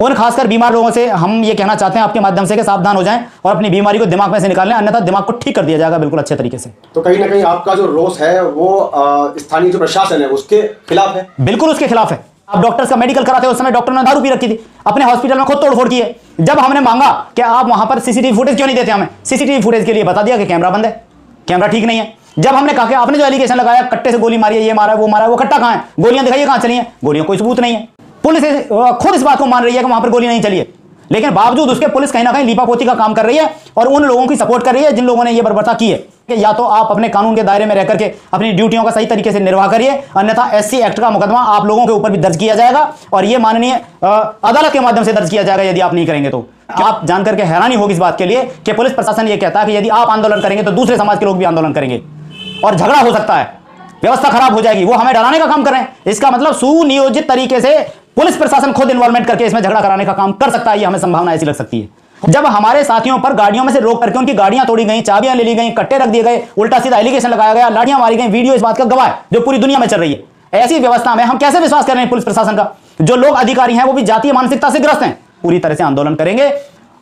उन खासकर बीमार लोगों से हम ये कहना चाहते हैं आपके माध्यम से कि सावधान हो जाएं और अपनी बीमारी को दिमाग में से निकाल लें, अन्यथा दिमाग को ठीक कर दिया जाएगा बिल्कुल अच्छे तरीके से। तो कहीं ना कहीं आपका जो रोष है वो स्थानीय जो प्रशासन है उसके खिलाफ है? बिल्कुल उसके खिलाफ है। आप डॉक्टर्स का मेडिकल कराते हो, उस समय डॉक्टर ने दारू पी रखी थी, अपने हॉस्पिटल में खुद तोड़फोड़ की है। जब हमने मांगा कि आप वहां पर सीसीटीवी फुटेज क्यों नहीं देते हमें, सीसीटीवी फुटेज के लिए बता दिया कि कैमरा बंद है, कैमरा ठीक नहीं है। जब हमने कहा कि आपने जो एलिगेशन लगाया कट्टे से गोली मारी है, ये मारा है, वो मारा है, वो कट्टा कहां है, गोलियां दिखाइए कहां चली हैं, गोलियों कोई सबूत नहीं है। पुलिस खुद इस बात को मान रही है कि वहां पर गोली नहीं चली है, लेकिन बावजूद उसके पुलिस कहीं ना कहीं लीपापोती का काम कर रही है और उन लोगों की सपोर्ट कर रही है जिन लोगों ने यह बर्बरता की है कि या तो आप अपने कानून के दायरे में रह करके अपनी ड्यूटियों का सही तरीके से निर्वाह करिए, अन्यथा एससी एक्ट का मुकदमा आप लोगों के ऊपर भी दर्ज किया जाएगा और यह माननीय अदालत के माध्यम से दर्ज किया जाएगा यदि आप नहीं करेंगे तो। आप जानकर के हैरानी होगी इस बात के लिए कि पुलिस प्रशासन यह कहता है कि यदि आप आंदोलन करेंगे तो दूसरे समाज के लोग भी आंदोलन करेंगे और झगड़ा हो सकता है, व्यवस्था खराब हो जाएगी। वो हमें डराने का काम कर रहे हैं। इसका मतलब सुनियोजित तरीके से पुलिस प्रशासन खुद इन्वॉल्वमेंट करके इसमें झगड़ा कराने का काम कर सकता है, ये हमें संभावना ऐसी लग सकती है। जब हमारे साथियों पर गाड़ियों में से रोक करके उनकी गाड़ियां तोड़ी गई, चाबियां ले ली गई, कट्टे रख दिए गए, उल्टा सीधा एलिगेशन लगाया गया, लाठियां मारी गई, वीडियो इस बात का गवाह है जो पूरी दुनिया में चल रही है। ऐसी व्यवस्था में हम कैसे विश्वास कर रहे हैं पुलिस प्रशासन का? जो लोग अधिकारी हैं वो भी जातीय मानसिकता से ग्रस्त हैं। पूरी तरह से आंदोलन करेंगे,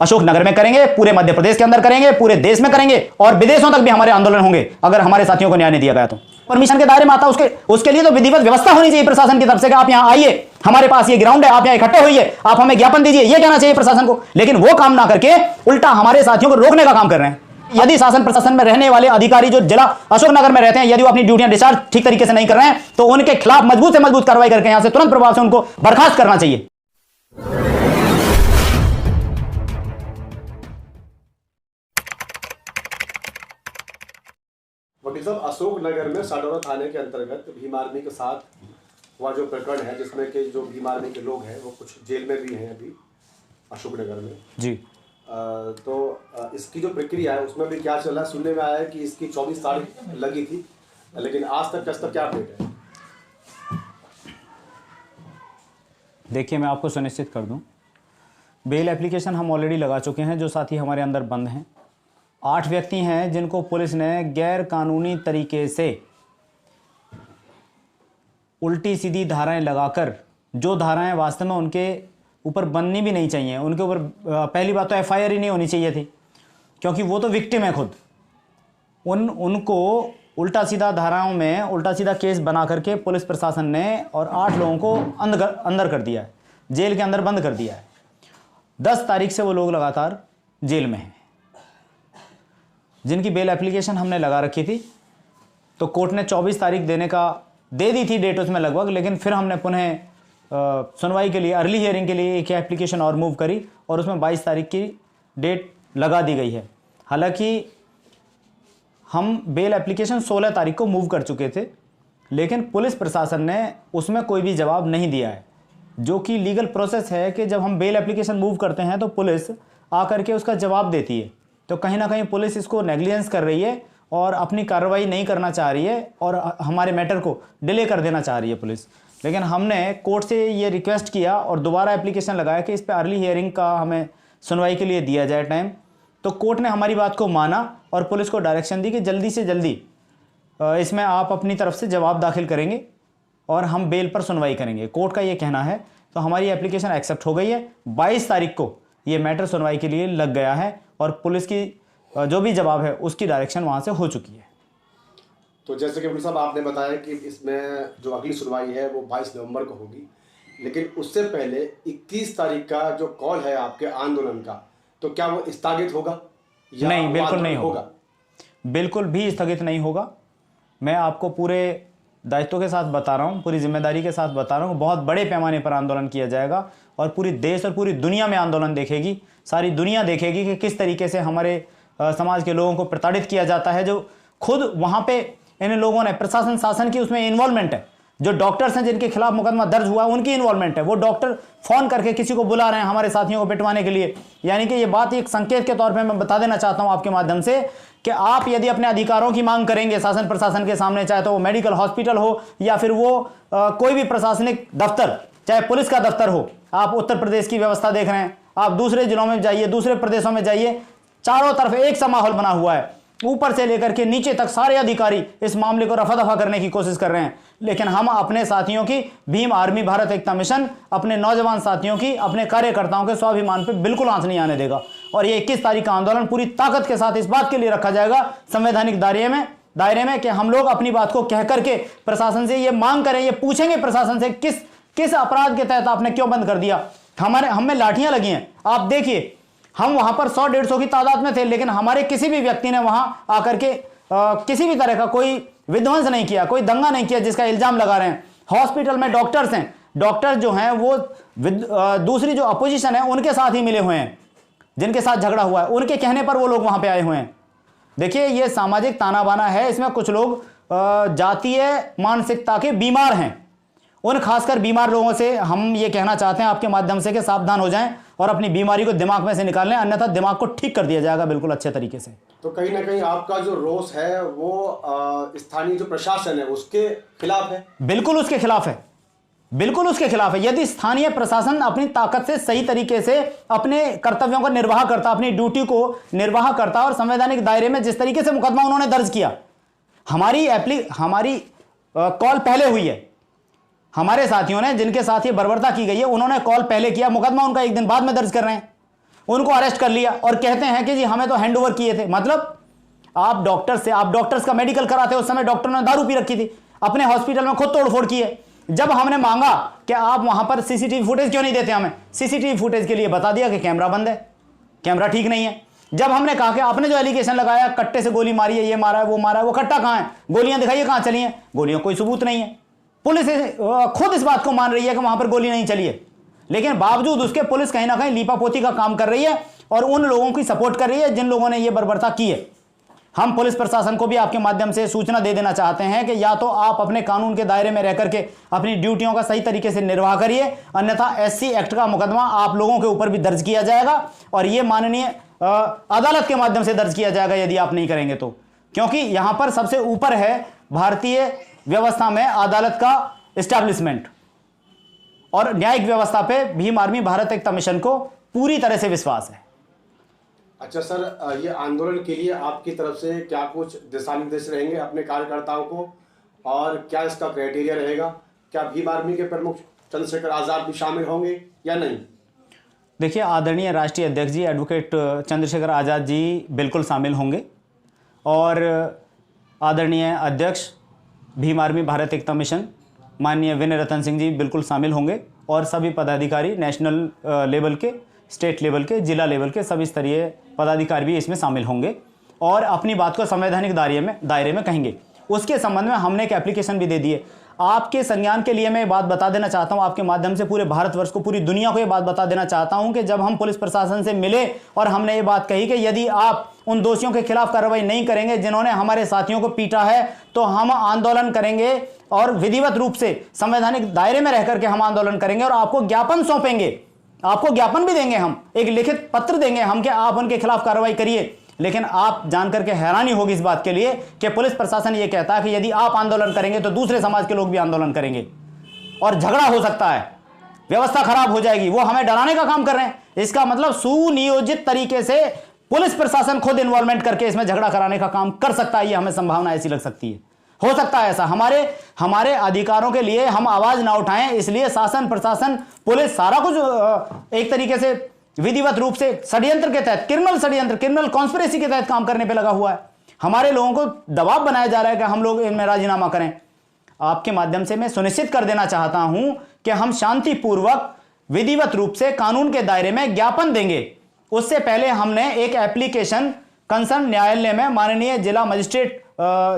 अशोकनगर में करेंगे, पूरे मध्य प्रदेश के अंदर करेंगे, पूरे देश में करेंगे और विदेशों तक भी हमारे आंदोलन होंगे अगर हमारे साथियों को न्याय नहीं दिया गया तो। परमिशन के दायरे में आता उसके लिए तो विधिवत व्यवस्था होनी चाहिए प्रशासन की तरफ से कि आप यहां आइए, हमारे पास ये ग्राउंड है, आप यहां इकट्ठे होइए, आप हमें ज्ञापन दीजिए, ये कहना चाहिए प्रशासन को। लेकिन वो काम ना करके उल्टा हमारे साथियों को रोकने का काम कर रहे हैं। यदि शासन प्रशासन में रहने वाले अधिकारी जो जिला अशोकनगर में रहते हैं, यदि वो अपनी ड्यूटियां डिस्चार्ज ठीक तरीके से नहीं कर रहे हैं तो उनके खिलाफ मजबूत से मजबूत कार्रवाई करके यहां से तुरंत प्रभाव से उनको बर्खास्त करना चाहिए। वकील साहब, अशोकनगर में साडौरा थाने के अंतर्गत भीम आर्मी के साथ हुआ जो प्रकरण है जिसमें कि जो भीम आर्मी के लोग हैं वो कुछ जेल में भी हैं अभी अशोकनगर में जी, तो इसकी जो प्रक्रिया है उसमें भी क्या चल रहा है? सुनने में आया है कि इसकी 24 तारीख लगी थी, लेकिन आज तक क्या अपडेट है? देखिए, मैं आपको सुनिश्चित कर दूं, बेल एप्लीकेशन हम ऑलरेडी लगा चुके हैं। जो साथी हमारे अंदर बंद हैं 8 व्यक्ति हैं जिनको पुलिस ने गैर कानूनी तरीके से उल्टी सीधी धाराएं लगाकर, जो धाराएं वास्तव में उनके ऊपर बननी भी नहीं चाहिए, उनके ऊपर पहली बात तो एफआईआर ही नहीं होनी चाहिए थी क्योंकि वो तो विक्टिम है खुद। उनको उल्टा सीधा धाराओं में उल्टा सीधा केस बना करके पुलिस प्रशासन ने और 8 लोगों को अंदर कर दिया है, जेल के अंदर बंद कर दिया है। 10 तारीख से वो लोग लगातार जेल में हैं जिनकी बेल एप्लीकेशन हमने लगा रखी थी। तो कोर्ट ने 24 तारीख दे दी थी डेट उसमें लगभग, लेकिन फिर हमने पुनः सुनवाई के लिए, अर्ली हियरिंग के लिए एक एप्लीकेशन और मूव करी और उसमें 22 तारीख की डेट लगा दी गई है। हालांकि हम बेल एप्लीकेशन 16 तारीख को मूव कर चुके थे, लेकिन पुलिस प्रशासन ने उसमें कोई भी जवाब नहीं दिया है, जो कि लीगल प्रोसेस है कि जब हम बेल एप्लीकेशन मूव करते हैं तो पुलिस आकर के उसका जवाब देती है। तो कहीं ना कहीं पुलिस इसको नेग्लिजेंस कर रही है और अपनी कार्रवाई नहीं करना चाह रही है और हमारे मैटर को डिले कर देना चाह रही है पुलिस। लेकिन हमने कोर्ट से ये रिक्वेस्ट किया और दोबारा एप्लीकेशन लगाया कि इस पर अर्ली हियरिंग का हमें सुनवाई के लिए दिया जाए टाइम। तो कोर्ट ने हमारी बात को माना और पुलिस को डायरेक्शन दी कि जल्दी से जल्दी इसमें आप अपनी तरफ से जवाब दाखिल करेंगे और हम बेल पर सुनवाई करेंगे, कोर्ट का ये कहना है। तो हमारी एप्लीकेशन एक्सेप्ट हो गई है। 22 तारीख को ये मैटर सुनवाई के लिए लग गया है और पुलिस की जो भी जवाब है उसकी डायरेक्शन वहाँ से हो चुकी है। तो जैसे कि वकील साहब आपने बताया कि इसमें जो अगली सुनवाई है वो 22 नवंबर को होगी, लेकिन उससे पहले 21 तारीख का जो कॉल है आपके आंदोलन का, तो क्या वो स्थगित होगा? नहीं, बिल्कुल नहीं होगा, बिल्कुल भी स्थगित नहीं होगा। मैं आपको पूरे दायित्व के साथ बता रहा हूँ, पूरी जिम्मेदारी के साथ बता रहा हूँ, बहुत बड़े पैमाने पर आंदोलन किया जाएगा और पूरी देश और पूरी दुनिया में आंदोलन देखेगी। सारी दुनिया देखेगी कि किस तरीके से हमारे समाज के लोगों को प्रताड़ित किया जाता है। जो खुद वहाँ पे इन लोगों ने प्रशासन शासन की उसमें इन्वॉल्वमेंट है, जो डॉक्टर्स हैं जिनके खिलाफ मुकदमा दर्ज हुआ उनकी इन्वॉल्वमेंट है। वो डॉक्टर फोन करके किसी को बुला रहे हैं हमारे साथियों को पिटवाने के लिए। यानी कि ये बात एक संकेत के तौर पे मैं बता देना चाहता हूं आपके माध्यम से कि आप यदि अपने अधिकारों की मांग करेंगे शासन प्रशासन के सामने, चाहे तो वो मेडिकल हॉस्पिटल हो या फिर वो कोई भी प्रशासनिक दफ्तर, चाहे पुलिस का दफ्तर हो। आप उत्तर प्रदेश की व्यवस्था देख रहे हैं, आप दूसरे जिलों में जाइए, दूसरे प्रदेशों में जाइए, चारों तरफ एक सा माहौल बना हुआ है ऊपर से लेकर के नीचे तक सारे अधिकारी इस मामले को रफा दफा करने की कोशिश कर रहे हैं, लेकिन हम अपने साथियों की, भीम आर्मी भारत एकता मिशन अपने नौजवान साथियों की, अपने कार्यकर्ताओं के स्वाभिमान पे बिल्कुल आंच नहीं आने देगा। और ये 21 तारीख का आंदोलन पूरी ताकत के साथ इस बात के लिए रखा जाएगा संवैधानिक दायरे में कि हम लोग अपनी बात को कह करके प्रशासन से ये मांग करें, ये पूछेंगे प्रशासन से किस अपराध के तहत आपने क्यों बंद कर दिया। हम में लाठियां लगी हैं, आप देखिए, हम वहां पर 100-150 की तादाद में थे, लेकिन हमारे किसी भी व्यक्ति ने वहां आकर के किसी भी तरह का कोई विध्वंस नहीं किया, कोई दंगा नहीं किया जिसका इल्जाम लगा रहे हैं। हॉस्पिटल में डॉक्टर्स हैं, डॉक्टर जो हैं वो दूसरी जो अपोजिशन है उनके साथ ही मिले हुए हैं, जिनके साथ झगड़ा हुआ है उनके कहने पर वो लोग वहां पे आए हुए हैं। देखिए, ये सामाजिक ताना बाना है, इसमें कुछ लोग जातीय मानसिकता के बीमार हैं। उन खासकर बीमार लोगों से हम ये कहना चाहते हैं आपके माध्यम से कि सावधान हो जाएं और अपनी बीमारी को दिमाग में से निकाल लें, अन्यथा दिमाग को ठीक कर दिया जाएगा बिल्कुल अच्छे तरीके से। तो कहीं ना कहीं आपका जो रोष है वो स्थानीय जो प्रशासन है उसके खिलाफ है? बिल्कुल उसके खिलाफ है, बिल्कुल उसके खिलाफ है। यदि स्थानीय प्रशासन अपनी ताकत से सही तरीके से अपने कर्तव्यों को निर्वाह करता, अपनी ड्यूटी को निर्वाह करता और संवैधानिक दायरे में जिस तरीके से मुकदमा उन्होंने दर्ज किया, हमारी कॉल पहले हुई है, हमारे साथियों ने जिनके साथ ये बर्बरता की गई है उन्होंने कॉल पहले किया, मुकदमा उनका एक दिन बाद में दर्ज कर रहे हैं, उनको अरेस्ट कर लिया और कहते हैं कि जी हमें तो हैंडओवर किए थे। मतलब आप डॉक्टर्स का मेडिकल कराते उस समय डॉक्टर ने दारू पी रखी थी, अपने हॉस्पिटल में खुद तोड़फोड़ की है। जब हमने मांगा कि आप वहां पर सीसीटीवी फुटेज क्यों नहीं देते, हमें सीसीटीवी फुटेज के लिए बता दिया कि कैमरा बंद है, कैमरा ठीक नहीं है। जब हमने कहा कि आपने जो एलिगेशन लगाया कट्टे से गोली मारी है, ये मारा है, वो कट्टा कहां है, गोलियां दिखाइए कहां चली हैं, गोलियों कोई सबूत नहीं है। पुलिस खुद इस बात को मान रही है कि वहां पर गोली नहीं चली है, लेकिन बावजूद उसके पुलिस कहीं ना कहीं लीपापोती का काम कर रही है और उन लोगों की सपोर्ट कर रही है जिन लोगों ने यह बर्बरता की है। हम पुलिस प्रशासन को भी आपके माध्यम से सूचना दे देना चाहते हैं कि या तो आप अपने कानून के दायरे में रहकर के अपनी ड्यूटियों का सही तरीके से निर्वाह करिए, अन्यथा SC एक्ट का मुकदमा आप लोगों के ऊपर भी दर्ज किया जाएगा और यह माननीय अदालत के माध्यम से दर्ज किया जाएगा यदि आप नहीं करेंगे तो, क्योंकि यहां पर सबसे ऊपर है भारतीय व्यवस्था में अदालत का एस्टैब्लिशमेंट और न्यायिक व्यवस्था पे भीम आर्मी भारत एकता मिशन को पूरी तरह से विश्वास है। अच्छा सर, ये आंदोलन के लिए आपकी तरफ से क्या कुछ दिशा निर्देश रहेंगे अपने कार्यकर्ताओं को, और क्या इसका क्राइटेरिया रहेगा? क्या भीम आर्मी के प्रमुख चंद्रशेखर आजाद भी शामिल होंगे या नहीं? देखिए, आदरणीय राष्ट्रीय अध्यक्ष जी एडवोकेट चंद्रशेखर आजाद जी बिल्कुल शामिल होंगे और आदरणीय अध्यक्ष भीम आर्मी भारत एकता मिशन माननीय विनय रतन सिंह जी बिल्कुल शामिल होंगे और सभी पदाधिकारी नेशनल लेवल के, स्टेट लेवल के, जिला लेवल के सभी स्तरीय पदाधिकारी भी इसमें शामिल होंगे और अपनी बात को संवैधानिक दायरे में कहेंगे। उसके संबंध में हमने एक एप्लीकेशन भी दे दी है। आपके संज्ञान के लिए मैं ये बात बता देना चाहता हूं, आपके माध्यम से पूरे भारतवर्ष को, पूरी दुनिया को ये बात बता देना चाहता हूं कि जब हम पुलिस प्रशासन से मिले और हमने ये बात कही कि यदि आप उन दोषियों के खिलाफ कार्रवाई नहीं करेंगे जिन्होंने हमारे साथियों को पीटा है तो हम आंदोलन करेंगे और विधिवत रूप से संवैधानिक दायरे में रहकर के हम आंदोलन करेंगे और आपको ज्ञापन सौंपेंगे, आपको ज्ञापन भी देंगे, हम एक लिखित पत्र देंगे हम कि आप उनके खिलाफ कार्रवाई करिए। लेकिन आप जानकर के हैरानी होगी इस बात के लिए कि पुलिस प्रशासन ये कहता है कि यदि आप आंदोलन करेंगे तो दूसरे समाज के लोग भी आंदोलन करेंगे और झगड़ा हो सकता है, व्यवस्था खराब हो जाएगी। वो हमें डराने का काम कर रहे हैं। इसका मतलब सुनियोजित तरीके से पुलिस प्रशासन खुद इन्वॉल्वमेंट करके इसमें झगड़ा कराने का काम कर सकता है। ये हमें संभावना ऐसी लग सकती है, हो सकता है ऐसा। हमारे अधिकारों के लिए हम आवाज ना उठाएं, इसलिए शासन, प्रशासन, पुलिस सारा कुछ एक तरीके से विधिवत रूप से षड्यंत्र के तहत, क्रिमिनल कॉन्स्पिरेसी के तहत काम करने पे लगा हुआ है। हमारे लोगों को दबाव बनाया जा रहा है कि हम लोग इनमें राजीनामा करें। आपके माध्यम से मैं सुनिश्चित कर देना चाहता हूं कि हम शांतिपूर्वक विधिवत रूप से कानून के दायरे में ज्ञापन देंगे। उससे पहले हमने एक एप्लीकेशन कंसर्न न्यायालय में माननीय जिला मजिस्ट्रेट,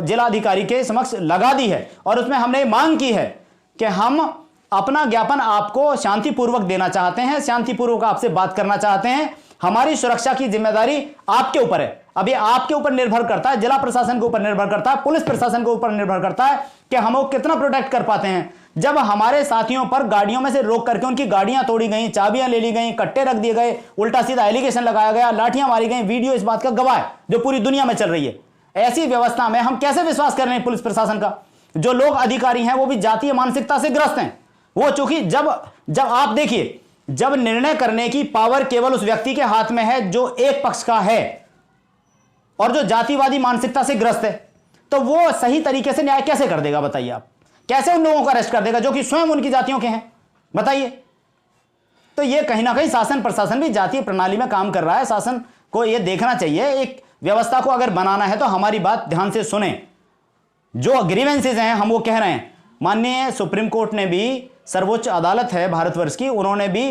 जिलाधिकारी के समक्ष लगा दी है और उसमें हमने मांग की है कि हम अपना ज्ञापन आपको शांतिपूर्वक देना चाहते हैं, शांतिपूर्वक आपसे बात करना चाहते हैं। हमारी सुरक्षा की जिम्मेदारी आपके ऊपर है। अब ये आपके ऊपर निर्भर करता है, जिला प्रशासन के ऊपर निर्भर करता है, पुलिस प्रशासन के ऊपर निर्भर करता है कि हम वो कितना प्रोटेक्ट कर पाते हैं। जब हमारे साथियों पर गाड़ियों में से रोक करके उनकी गाड़ियां तोड़ी गई, चाबियां ले ली गई, कट्टे रख दिए गए, उल्टा सीधा एलिगेशन लगाया गया, लाठियां मारी गई, वीडियो इस बात का गवाह है जो पूरी दुनिया में चल रही है। ऐसी व्यवस्था में हम कैसे विश्वास कर रहे हैं पुलिस प्रशासन का? जो लोग अधिकारी हैं वो भी जातीय मानसिकता से ग्रस्त हैं। वो चूंकि जब आप देखिए, जब निर्णय करने की पावर केवल उस व्यक्ति के हाथ में है जो एक पक्ष का है, और जो जातिवादी मानसिकता से ग्रस्त है, तो वो सही तरीके से न्याय कैसे कर देगा? बताइए आप, कैसे उन लोगों को अरेस्ट कर देगा जो कि स्वयं उनकी जातियों के हैं? बताइए। तो ये कहीं ना कहीं शासन प्रशासन भी जातीय प्रणाली में काम कर रहा है। शासन को ये देखना चाहिए, एक व्यवस्था को अगर बनाना है तो हमारी बात ध्यान से सुने। जो ग्रीवेंसेज हैं हम वो कह रहे हैं। माननीय सुप्रीम कोर्ट ने भी, सर्वोच्च अदालत है भारतवर्ष की, उन्होंने भी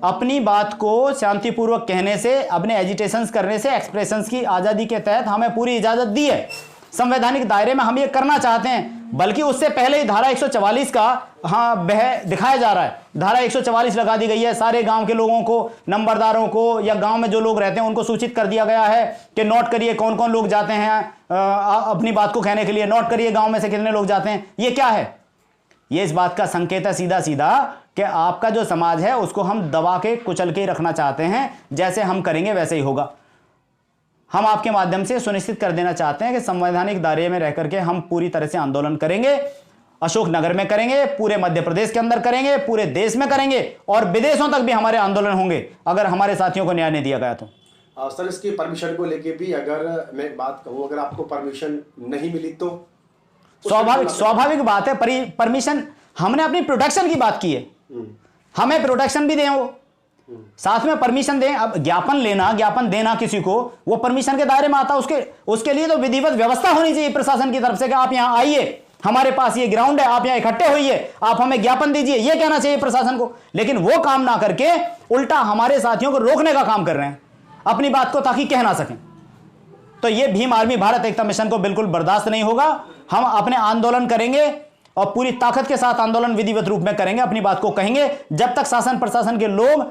अपनी बात को शांतिपूर्वक कहने से, अपने एजिटेशंस करने से, एक्सप्रेशंस की आज़ादी के तहत हमें पूरी इजाज़त दी है। संवैधानिक दायरे में हम ये करना चाहते हैं, बल्कि उससे पहले ही धारा 144 का वह दिखाया जा रहा है। धारा 144 लगा दी गई है, सारे गांव के लोगों को, नंबरदारों को या गांव में जो लोग रहते हैं उनको सूचित कर दिया गया है कि नोट करिए कौन कौन लोग जाते हैं अपनी बात को कहने के लिए, नोट करिए गांव में से कितने लोग जाते हैं। ये क्या है? ये इस बात का संकेत है सीधा सीधा कि आपका जो समाज है उसको हम दबा के कुचल के रखना चाहते हैं। जैसे हम करेंगे वैसे ही होगा। हम आपके माध्यम से सुनिश्चित कर देना चाहते हैं कि संवैधानिक दायरे में रह करके हम पूरी तरह से आंदोलन करेंगे। अशोकनगर में करेंगे, पूरे मध्य प्रदेश के अंदर करेंगे, पूरे देश में करेंगे और विदेशों तक भी हमारे आंदोलन होंगे अगर हमारे साथियों को न्याय नहीं दिया गया तो। सर, इसकी परमिशन को लेके भी अगर मैं एक बात कहूं, अगर आपको परमिशन नहीं मिली तो स्वाभाविक बात है। परमिशन, हमने अपनी प्रोटेक्शन की बात की है, हमें प्रोटेक्शन भी दें, वो साथ में परमिशन दें। अब ज्ञापन लेना, ज्ञापन देना किसी को, वो परमिशन के दायरे में आता है। उसके लिए तो विधिवत व्यवस्था होनी चाहिए प्रशासन की तरफ से कि आप यहां आइए, हमारे पास ये ग्राउंड है, आप यहां इकट्ठे होइए, आप हमें ज्ञापन दीजिए, ये कहना चाहिए प्रशासन को। लेकिन वो काम ना करके उल्टा हमारे साथियों को रोकने का काम कर रहे हैं अपनी बात को, ताकि कह ना सकें। तो ये भीम आर्मी भारत एकता मिशन को बिल्कुल बर्दाश्त नहीं होगा। हम अपने आंदोलन करेंगे और पूरी ताकत के साथ आंदोलन विधिवत रूप में करेंगे, अपनी बात को कहेंगे जब तक शासन प्रशासन के लोग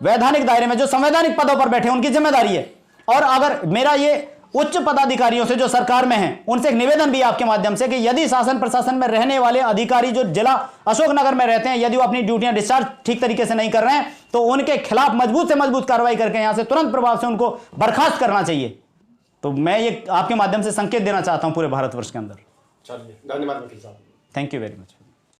वैधानिक दायरे में, जो संवैधानिक पदों पर बैठे, उनकी जिम्मेदारी है। और अगर मेरा ये उच्च पदाधिकारियों से जो सरकार में हैं, उनसे एक निवेदन भी आपके माध्यम से कि यदि शासन प्रशासन में रहने वाले अधिकारी जो जिला अशोकनगर में रहते हैं, यदि वो अपनी ड्यूटियां डिस्चार्ज ठीक तरीके से नहीं कर रहे हैं, तो उनके खिलाफ मजबूत से मजबूत कार्रवाई करके यहां से तुरंत प्रभाव से उनको बर्खास्त करना चाहिए। तो मैं ये आपके माध्यम से संकेत देना चाहता हूं पूरे भारतवर्ष के अंदर। चलिए, धन्यवाद वकील साहब। Thank you very much.